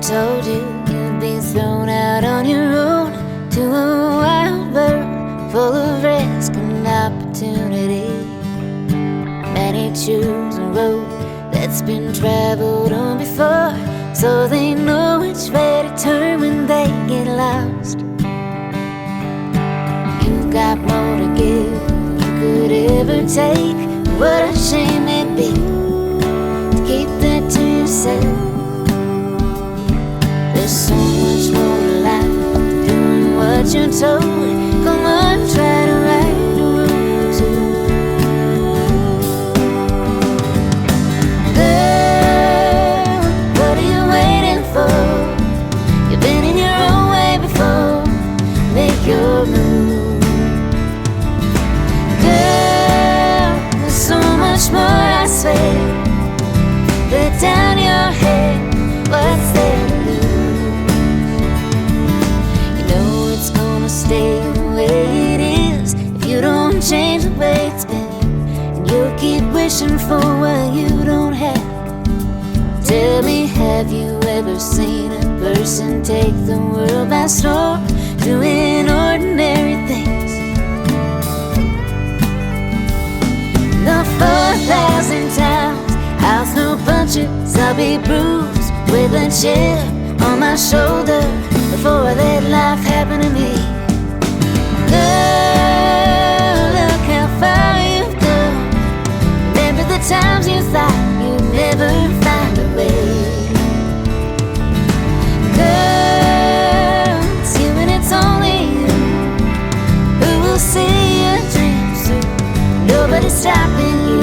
told you you'd be thrown out on your own to a wild world full of risk and opportunity. Many choose a road that's been traveled on before, so they know which way to turn when they get lost. You've got more to give than you could ever take. What a shame it'd be to keep that to yourself. There's so much more to life than doing what you're told. Come on, try to write the rules too. Girl, what are you waiting for? You've been in your own way before. Make your move. Girl, there's so much more, I swear. Let down your head, what's there to lose? You know it's gonna stay the way it is if you don't change the way it's been, and you'll keep wishing for what you don't have. Tell me, have you ever seen a person take the world by storm, doing ordinary things? The 4,000 times I'll throw punches, I'll be bruised with a chip on my shoulder before I let life happen to me. Girl, look how far you've come. Remember the times you thought you'd never find a way. Girl, it's you and it's only you who will see your dreams through. Nobody's stopping you.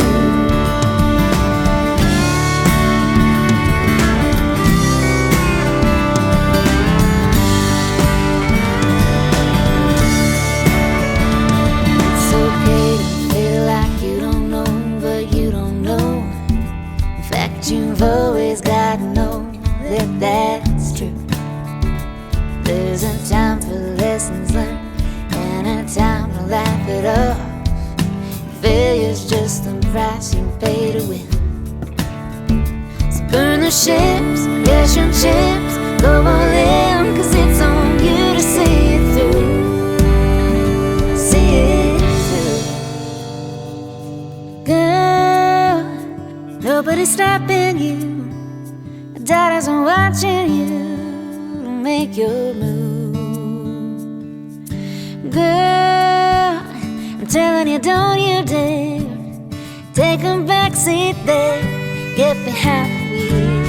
It's okay to feel like you don't know what you don't know. In fact, you've always got to know that that's true. There's a time for lessons learned and a time to laugh it off. Failure's just the price you pay to win. So burn the ships, cash your chips, go all in, 'cause it's on you to see it through. See it through. Girl, nobody's stopping you. Daughters are watching you to make your move. Girl, I'm telling you, don't you dare take a backseat there. Get behind the wheel.